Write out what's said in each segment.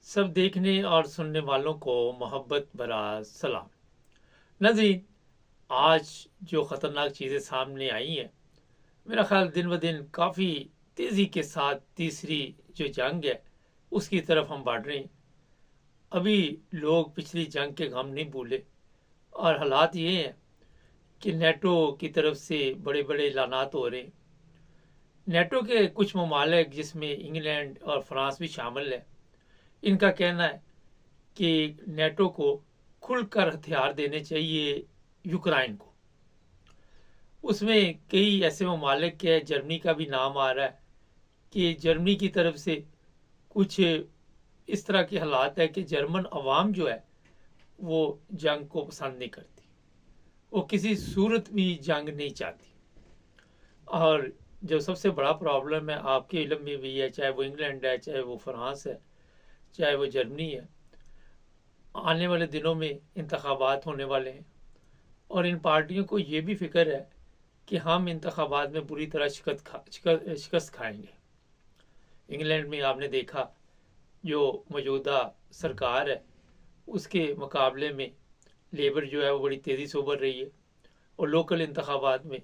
सब देखने और सुनने वालों को मोहब्बत भरा सलाम। नाज़रीन, आज जो ख़तरनाक चीज़ें सामने आई हैं, मेरा ख्याल दिन ब दिन काफ़ी तेज़ी के साथ तीसरी जो जंग है उसकी तरफ हम बढ़ रहे हैं। अभी लोग पिछली जंग के गम नहीं भूले और हालात ये हैं कि नेटो की तरफ से बड़े बड़े ऐलानात हो रहे हैं। नेटो के कुछ ममालिक जिसमें इंग्लैंड और फ्रांस भी शामिल है, इनका कहना है कि नेटो को खुलकर हथियार देने चाहिए यूक्रेन को। उसमें कई ऐसे ममालिक के, जर्मनी का भी नाम आ रहा है कि जर्मनी की तरफ से कुछ इस तरह के हालात है कि जर्मन अवाम जो है वो जंग को पसंद नहीं करती, वो किसी सूरत भी जंग नहीं चाहती। और जो सबसे बड़ा प्रॉब्लम है आपके इलम में भी है, चाहे वो इंग्लैंड है, चाहे वो फ्रांस है, चाहे वो जर्मनी है, आने वाले दिनों में इंतखाबात होने वाले हैं और इन पार्टियों को ये भी फिक्र है कि हम इंतखाबात में बुरी तरह शिकस्त खाएंगे। इंग्लैंड में आपने देखा जो मौजूदा सरकार है उसके मुकाबले में लेबर जो है वो बड़ी तेज़ी से उभर रही है और लोकल इंतखाबात में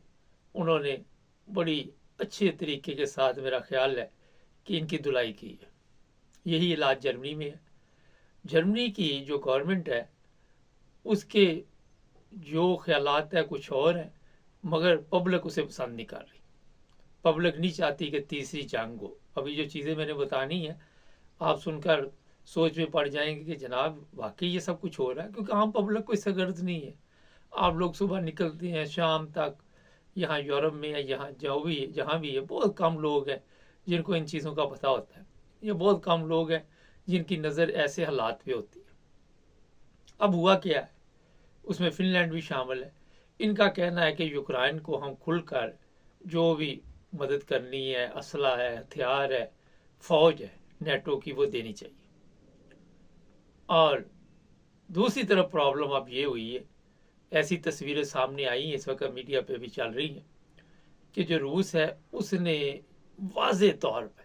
उन्होंने बड़ी अच्छे तरीके के साथ, मेरा ख्याल है कि इनकी धुलाई की है। यही इलाज जर्मनी में है। जर्मनी की जो गवर्नमेंट है उसके जो ख्यालात है कुछ और हैं, मगर पब्लिक उसे पसंद नहीं कर रही। पब्लिक नहीं चाहती कि तीसरी जंग हो। अभी जो चीज़ें मैंने बतानी है आप सुनकर सोच में पड़ जाएंगे कि जनाब वाकई ये सब कुछ हो रहा है, क्योंकि आम पब्लिक को इससे गर्ज नहीं है। आप लोग सुबह निकलते हैं शाम तक, यहाँ यूरोप में है, यहाँ जो भी जहाँ भी है, बहुत कम लोग हैं जिनको इन चीज़ों का पता होता है। ये बहुत कम लोग हैं जिनकी नज़र ऐसे हालात पे होती है। अब हुआ क्या है, उसमें फिनलैंड भी शामिल है। इनका कहना है कि यूक्रेन को हम खुलकर जो भी मदद करनी है, असला है, हथियार है, फौज है नेटो की, वो देनी चाहिए। और दूसरी तरफ प्रॉब्लम अब ये हुई है, ऐसी तस्वीरें सामने आई हैं, इस वक्त मीडिया पे भी चल रही हैं, कि जो रूस है उसने वाजे तौर पर,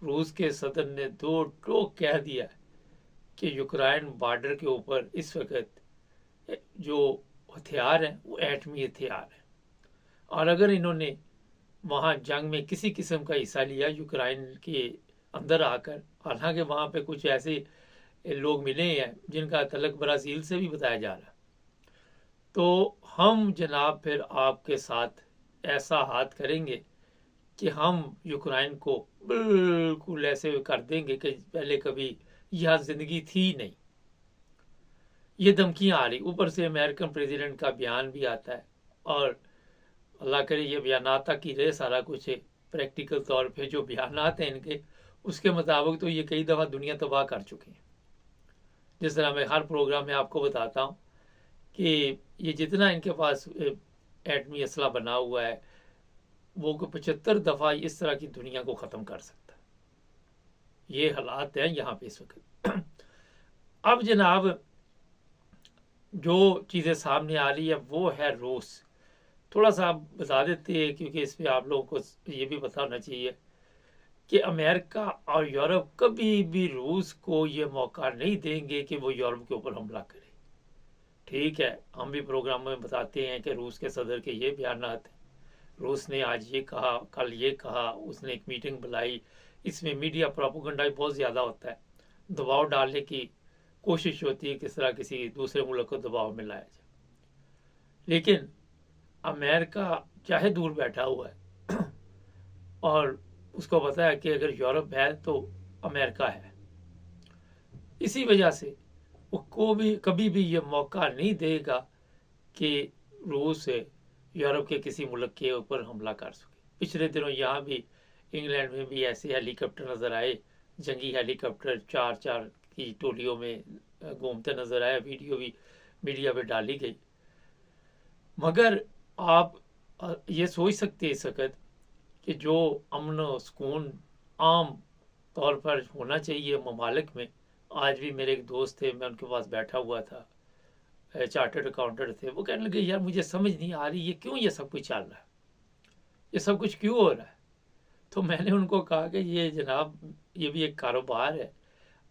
रूस के सदर ने दो टोक कह दिया कि यूक्रेन बॉर्डर के ऊपर इस वक्त जो हथियार हैं वो एटमी हथियार है, और अगर इन्होंने वहाँ जंग में किसी किस्म का हिस्सा लिया यूक्रेन के अंदर आकर, हालांकि वहाँ पे कुछ ऐसे लोग मिले हैं जिनका तलक ब्राज़ील से भी बताया जा रहा है, तो हम जनाब फिर आपके साथ ऐसा हाथ करेंगे कि हम यूक्रेन को बिल्कुल ऐसे कर देंगे कि पहले कभी यह ज़िंदगी थी नहीं। ये धमकियाँ आ रही, ऊपर से अमेरिकन प्रेसिडेंट का बयान भी आता है, और अल्लाह करे ये बयानात तक ही रहे सारा कुछ है। प्रैक्टिकल तौर पे जो बयानात हैं इनके, उसके मुताबिक तो ये कई दफ़ा दुनिया तबाह कर चुके हैं। जिस तरह मैं हर प्रोग्राम में आपको बताता हूँ कि ये जितना इनके पास एटमी असला बना हुआ है, वो 75 दफ़ा इस तरह की दुनिया को ख़त्म कर सकता है। ये हालात हैं यहाँ पे इस वक्त। अब जनाब जो चीज़ें सामने आ रही है वो है रूस। थोड़ा सा आप बता देते हैं, क्योंकि इस पर आप लोगों को ये भी पता होना चाहिए कि अमेरिका और यूरोप कभी भी रूस को ये मौका नहीं देंगे कि वो यूरोप के ऊपर हमला करे। ठीक है, हम भी प्रोग्राम में बताते हैं कि रूस के सदर के ये बयान हैं, रूस ने आज ये कहा, कल ये कहा, उसने एक मीटिंग बुलाई। इसमें मीडिया प्रोपेगेंडा बहुत ज़्यादा होता है, दबाव डालने की कोशिश होती है किस तरह किसी दूसरे मुल्क को दबाव में लाया जाए। लेकिन अमेरिका चाहे दूर बैठा हुआ है और उसको पता है कि अगर यूरोप है तो अमेरिका है, इसी वजह से वो को भी कभी भी ये मौका नहीं देगा कि रूस यूरोप के किसी मुल्क के ऊपर हमला कर सके। पिछले दिनों यहाँ भी इंग्लैंड में भी ऐसे हेलीकॉप्टर नज़र आए, जंगी हेलीकॉप्टर चार चार की टोलियों में घूमते नज़र आया, वीडियो भी मीडिया पे डाली गई। मगर आप ये सोच सकते इस वक्त कि जो अमन सुकून आम तौर पर होना चाहिए ममालिक में, आज भी मेरे एक दोस्त थे, मैं उनके पास बैठा हुआ था, चार्टर्ड अकाउंटेंट थे, वो कहने लगे यार मुझे समझ नहीं आ रही ये क्यों ये सब कुछ चल रहा है, ये सब कुछ क्यों हो रहा है। तो मैंने उनको कहा कि ये जनाब ये भी एक कारोबार है,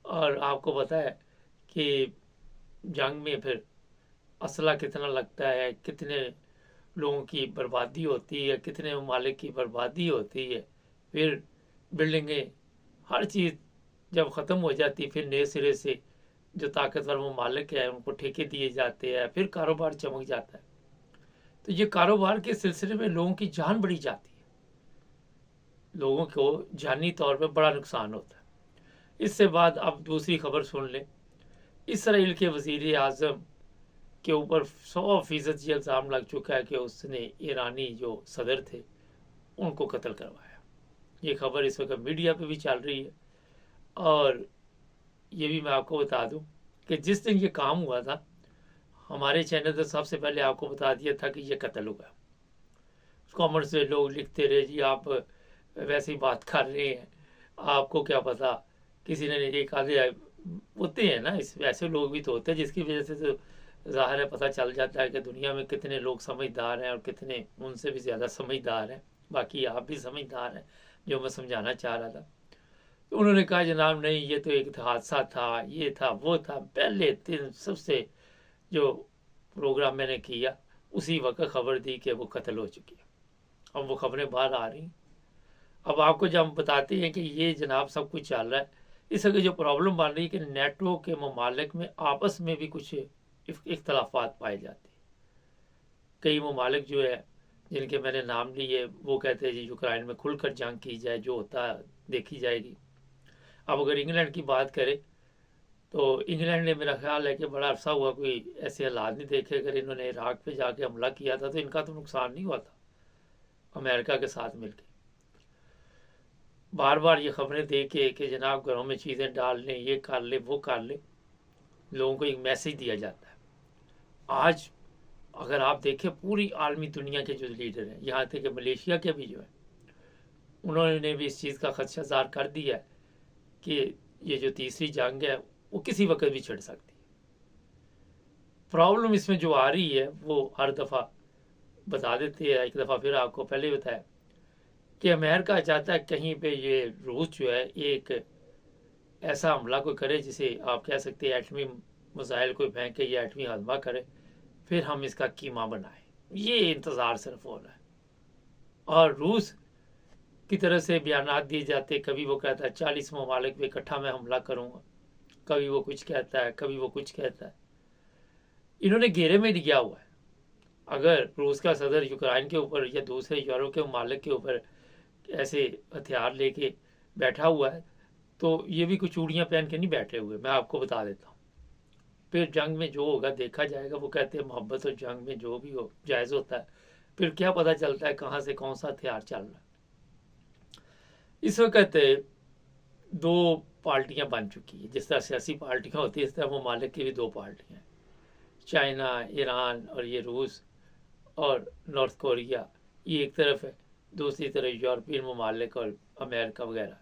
और आपको पता है कि जंग में फिर असला कितना लगता है, कितने लोगों की बर्बादी होती है, कितने ममालिक की बर्बादी होती है। फिर बिल्डिंगें, हर चीज़ जब ख़त्म हो जाती है, फिर नए सिरे से जो ताकतवर ममालिक हैं उनको ठेके दिए जाते हैं, फिर कारोबार चमक जाता है। तो ये कारोबार के सिलसिले में लोगों की जान बढ़ी जाती है, लोगों को जानी तौर पे बड़ा नुकसान होता है। इससे बाद अब दूसरी खबर सुन लें। इसराइल के वज़ीर आज़म के ऊपर 100% ये इल्ज़ाम लग चुका है कि उसने ईरानी जो सदर थे उनको कत्ल करवाया। ये खबर इस वक्त मीडिया पे भी चल रही है। और ये भी मैं आपको बता दूं कि जिस दिन ये काम हुआ था, हमारे चैनल पर सबसे पहले आपको बता दिया था कि ये कत्ल हुआ। कॉमेंट्स में लोग लिखते रहे, जी आप वैसी बात कर रहे हैं, आपको क्या पता। किसी ने एक आधे होते हैं ना, इस वैसे लोग भी तो होते हैं जिसकी वजह से तो ज़ाहिर है पता चल जाता है कि दुनिया में कितने लोग समझदार हैं और कितने उनसे भी ज़्यादा समझदार हैं। बाकी आप भी समझदार हैं, जो मैं समझाना चाह रहा था। तो उन्होंने कहा जनाब नहीं, ये तो एक हादसा था, ये था वो था। पहले दिन सबसे जो प्रोग्राम मैंने किया उसी वक्त खबर दी कि वो कत्ल हो चुकी है। अब वो खबरें बाहर आ रही। अब आपको जब हम बताते हैं कि ये जनाब सब कुछ चल रहा है, इस वक्त जो प्रॉब्लम बन रही है कि नेटो के ममालिक में आपस में भी कुछ इख्तलाफात पाए जाते हैं। कई ममालिक जो है जिनके मैंने नाम लिए, वो कहते हैं जी यूक्रेन में खुलकर जंग की जाए, जो होता है देखी जाएगी। अब अगर इंग्लैंड की बात करें तो इंग्लैंड ने, मेरा ख्याल है कि बड़ा अरसा हुआ कोई ऐसे हालात नहीं देखे। अगर इन्होंने इराक पे जाके हमला किया था तो इनका तो नुकसान नहीं हुआ था अमेरिका के साथ मिलकर। बार बार ये खबरें दे के कि जनाब घरों में चीज़ें डाल लें, ये कर ले वो कर ले, लोगों को एक मैसेज दिया जाता है। आज अगर आप देखें पूरी आलमी दुनिया के जो लीडर हैं, यहाँ तक कि मलेशिया के भी जो है, उन्होंने भी इस चीज़ का खदशा ज़ाहिर कर दिया है कि ये जो तीसरी जंग है वो किसी वक्त भी छिड़ सकती है। प्रॉब्लम इसमें जो आ रही है वो हर दफ़ा बता देते हैं। एक दफ़ा फिर आपको पहले बताया कि अमेरिका चाहता है कहीं पे ये रूस जो है एक ऐसा हमला कोई करे जिसे आप कह सकते हैं एटमी मिसाइल कोई फेंके या एटमी हमला करे, फिर हम इसका कीमा बनाएं। ये इंतज़ार सिर्फ हो रहा है। और रूस की तरफ से बयान दिए जाते, कभी वो कहता है 40 ममालिक पे इकट्ठा मैं हमला करूँगा, कभी वो कुछ कहता है, कभी वो कुछ कहता है। इन्होंने घेरे में लिया हुआ है। अगर रूस का सदर यूक्रेन के ऊपर या दूसरे यूरोप के ममालिक के ऊपर ऐसे हथियार लेके बैठा हुआ है तो ये भी कुछ चूड़ियाँ पहन के नहीं बैठे हुए, मैं आपको बता देता हूँ। फिर जंग में जो होगा देखा जाएगा। वो कहते हैं मोहब्बत और जंग में जो भी हो जायज़ होता है। फिर क्या पता चलता है कहाँ से कौन सा हथियार चल रहा है। इस वक्त दो पार्टियां बन चुकी है। जिस तरह सियासी पार्टियां होती है इस तरह ममालिक की भी दो पार्टियां हैं, चाइना, ईरान और ये रूस और नॉर्थ कोरिया, ये एक तरफ है, दूसरी तरफ यूरोपियन ममालिक और अमेरिका वगैरह।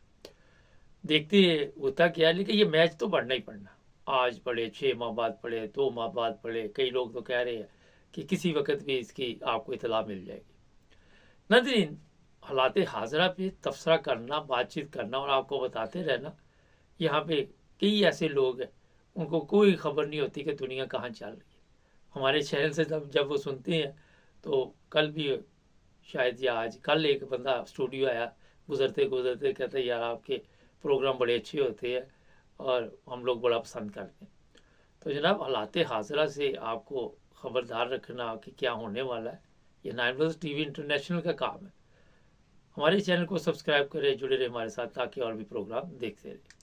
देखते होता क्या है, लेकिन ये मैच तो पढ़ना ही पड़ना। आज पढ़े, 6 माह बाद पढ़े, 2 माह बाद पढ़े, कई लोग तो कह रहे हैं कि किसी वक्त भी इसकी आपको इतला मिल जाएगी। नाज़रीन, हालात हाजरा पे तबसरा करना, बातचीत करना और आपको बताते रहना। यहाँ पे कई ऐसे लोग हैं उनको कोई खबर नहीं होती कि दुनिया कहाँ चल रही है। हमारे चैनल से जब वो सुनते हैं तो कल भी शायद या आज कल एक बंदा स्टूडियो आया, गुजरते गुजरते कहते यार आपके प्रोग्राम बड़े अच्छे होते हैं और हम लोग बड़ा पसंद करते हैं। तो जनाब हालात हाजरा से आपको ख़बरदार रखना कि क्या होने वाला है, ये 9+ टीवी इंटरनेशनल का काम है। हमारे चैनल को सब्सक्राइब करें, जुड़े रहे हमारे साथ ताकि और भी प्रोग्राम देखते रहें।